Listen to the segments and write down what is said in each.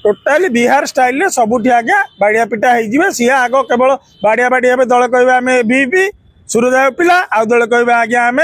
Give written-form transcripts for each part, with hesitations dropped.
Totally Bihar style सबुठी आज्ञा बाड़िया पिटा हो सी आग केवल बाड़िया बाड़िया दल कह आम बीपी सूर्यदेव पिला आउ दल कह आज्ञा आम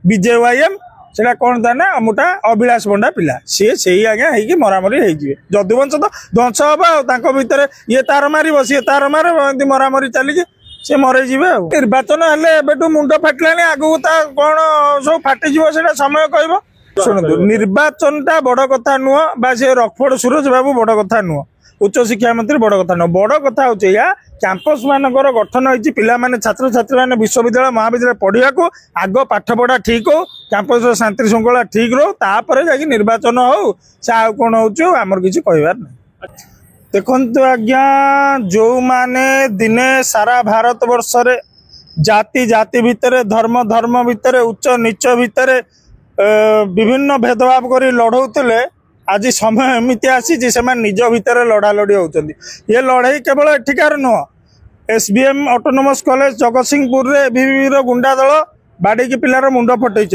बीजेवाईएम से कौन था ना अमुटा अभिलाष पंडा पिला सी से आज्ञा हो मरामरी हो जदुवंश तो ध्वंस हम भितर ये तार मार सी तार मार मरामरी चली सी मरई निर्वाचन हेल्ले मुंड फाटिलानी आगू कौन सब फाटिज से समय कह शुणु निर्वाचन टा बड़ कथा नुह बा से रखफोड़ सूरज बाबू बड़ कथा नुह उच्च शिक्षा मंत्री बड़ कथा नुह बड़ कथा हूँ या कैंपस मानकर गठन होती पिलाने छात्र छात्री मैंने विश्वविद्यालय महाविद्यालय पढ़ा को आग पाठ पढ़ा ठीक हो कैंपस शांति श्रृंखला ठीक रो तापर जा निर्वाचन हो से आ कौन हो आमर किसी कहबार ना देखु आज्ञा जो माने दिने सारा भारत वर्ष रे जाति जाति भितर धर्म धर्म भितर उच्च नीच भितर विभिन्न भेदभाव कर लड़ौले आज समय एमती आसी निज भितर लड़ा लड़ी होती ये लड़ाई केवल एठिकार नुह एसबीएम ऑटोनोमस कॉलेज जगतसिंहपुर रे एबीवीपी गुंडा दल बाड़ी की पिलार मुंड फटई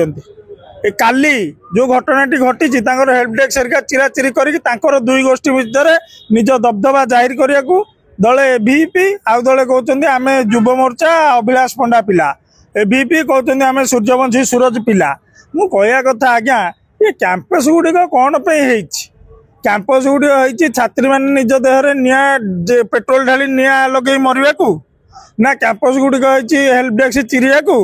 काली जो घटनाटी घटी हेल्प डेस्क सरिका चिराचिरी कर दुई गोष्ठी भितर निज दबदबा जाहिर करने को दले एबीवीपी आउ दले कहते आम युव मोर्चा अभिलाष पंडा पिला एबीवीपी कहते आम सूर्यवंशी सूरज पिला मु कहया कथा आज्ञा ये कैंपस गुड़िक कौन कैंपस गुड़िक छात्री मैंने निज देहरे निया पेट्रोल ढाली निया लगे मरवा को ना कैंपस गुड़िक हेल्प डेस्क चिरिया को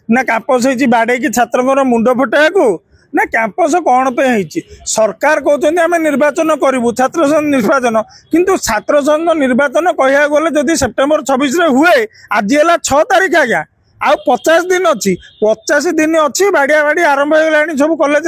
ना कैंपस बाड़े की छात्र मुंड फटाया को ना कैंपस कौन सरकार कहते आम निर्वाचन करूँ छात्र संघ निर्वाचन किंतु छात्र संघ निर्वाचन कह गले जदि सेप्टेम्बर 26 हुए आज है 6 तारीख आज्ञा आउ 50 दिन अच्छी 50 दिन अच्छी बाड़िया बाड़ी आरंभ हो सब कॉलेज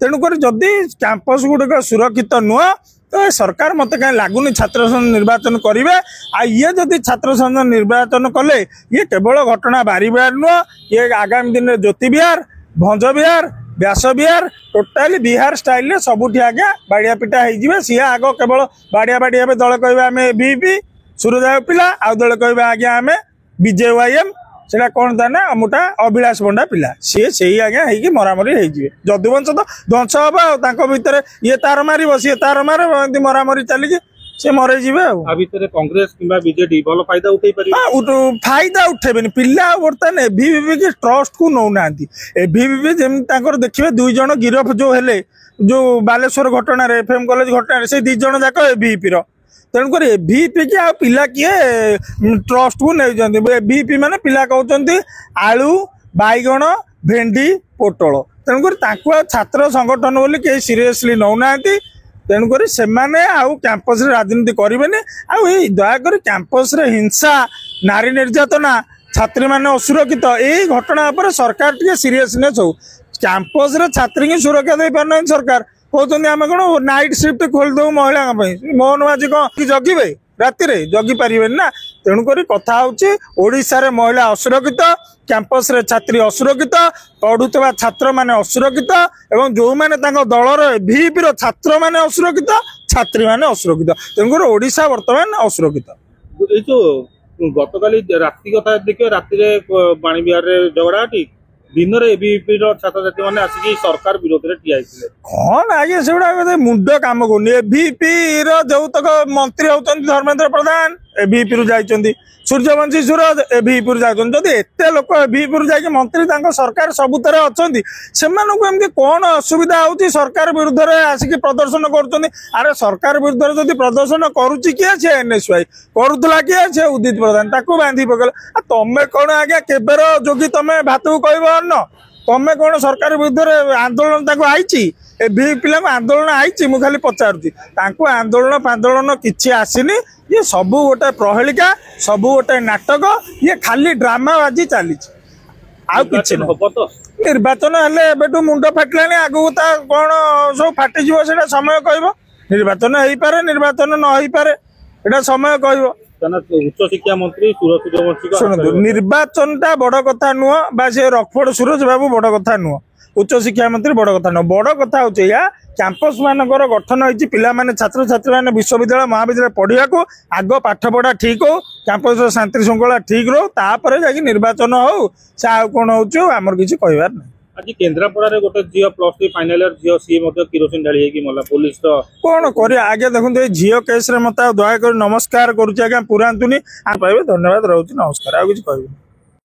तेणुक जदि कैंपस गुड़िक सुरक्षित नुह तो सरकार मत कहीं लगुनि छात्र संघ निर्वाचन करेंगे आ ये जदि छात्र संघ निर्वाचन कले ये केवल घटना बारी बिहार नुह ये आगामी दिन में ज्योति बिहार भंज बिहार व्यास बिहार टोटाली बिहार स्टाइल सबुठी आज्ञा बाड़िया पिटा हो सी आग केवल बाड़िया बाड़िया दल कह आम बीपी सूर्यदेव पिला आउ दल कह आज्ञा आम बीजेवाईएम से कौन था ना अमुटा अभिलाष पंडा पिला सी से आज्ञा हो मरामरी हो जदुवंश तो ध्वंस हम भितर ये तार मार सी तार मार मरामरी चली से मरई कांग्रेस किंबा बीजेडी भल फायदा उठे फायदा उठेबे पिला बर्तमान एबीवीपी के ट्रस्ट को नौना एबीवीपी जमी देखिए 2 जन गिरफ जो हेले जो बालेश्वर घटना एफएम कॉलेज घटना से 2 जन जाक एबीवीपी तेणुक एबीवीपी की आ पिला किए ट्रस्ट को नहीं एबीवीपी माने पिला कहते आलू बैगण भेंडी पोटल तेणुक छात्र संगठन बोली कहीं सीरियसली नौना तेणुक से कैंपस राजनीति करेंगे दयाक कैंपस हिंसा नारी निर्यातना छात्री मैंने असुरक्षित यही घटना पर सरकार टे सीरियसनेस हो कैंपस छात्री की सुरक्षा दे पार सरकार कहते आम कौन नाइट शिफ्ट खोलीदे महिला मोहन माझी कौन जगिबे राति जगी पारे ना तेणुक कथा होशार महिला असुरक्षित कैंपस रे छात्री असुरक्षित पढ़ुवा छात्र माने असुरक्षित एवं जो मैंने दलर एबीवीपी छात्र माने असुरक्षित छात्री माने असुरक्षित तेणुक ओडिशा वर्तमान असुरक्षित गतकाली राति कथा देखिए राति बाणी बिहार झगड़ाटी दिन में एबीवीपी छात्र छात्री मैंने आसिक सरकार विरोध में ठिया कौन आगे से मुंड काम कर एबीवीपी जो तक मंत्री होती धर्मेंद्र प्रधान एबीवीपी रु जाइछन्ती सूर्यवंशी सूरज एबीवीपी जाइछन्ती जदि एते लोक एबीवीपी जाइए मंत्री सरकार सबुतर अच्छी से कौन असुविधा होती सरकार विरुद्ध में आसिक प्रदर्शन कर अरे सरकार विरुद्ध जदि प्रदर्शन करुच्ची किए सी एनएसवाई करूला किए सी उदित प्रधान ताकू बांधी पकड़ तमें कौन आज्ञा केबर जोगी तमें भात को कह न तमें कौन सरकार विरुद्ध आंदोलन ताको आईची एबीवीपी पिला आंदोलन आईची मु खाली पचारुची तांको आंदोलन फांदोलन किछि आसीनी ये सबू गोटे प्रहेलिका सबू गोटे नाटक ये खाली ड्रामाबाजी चली निर्वाचन हेल्ले मुंड फाटिलानी आगू कौन सब फाटिज से समय कह निर्वाचन हो पारे निर्वाचन न हो पारे एटा समय कह उच्च शिक्षा मंत्री शुणु निर्वाचन टा बड़ कथा नुह बा से रखफोड़ सूरज बाबू बड़ कथा नुह उच्च शिक्षा मंत्री बड़ कथा नुह बड़ कथा हो कैंपस मानकर गठन होती पिलाने छात्र छात्री मैंने विश्वविद्यालय महाविद्यालय पढ़ा को आग पाठ पढ़ा ठीक हो कैंपस शांति श्रृंखला ठीक रो तापर जा निर्वाचन हो से आ कौन हो आमर किसी कहबार ना। ଆଜି କେନ୍ଦ୍ରାପଡ଼ାରେ ଗୋଟେ ଝିଅ +3 ଫାଇନାଲ ଇୟର ଝିଅ ସିଏ ମଧ୍ୟ କିରୋସିନ ଢାଳି ହେଇକି ମଲା ପୋଲିସ ତ କଣ କରିବା ଆଜ୍ଞା ଦେଖନ୍ତୁ ଏଇ ଝିଅ କେସ ରେ ମତେ ଆଉ ଦୟାକରି ନମସ୍କାର କରୁଛି ଆଜ୍ଞା ପୁରାନ୍ତୁନି ପାଇବେ ଧନ୍ୟବାଦ ରହୁଛି ନମସ୍କାର ଆଉ କିଛି କହିବି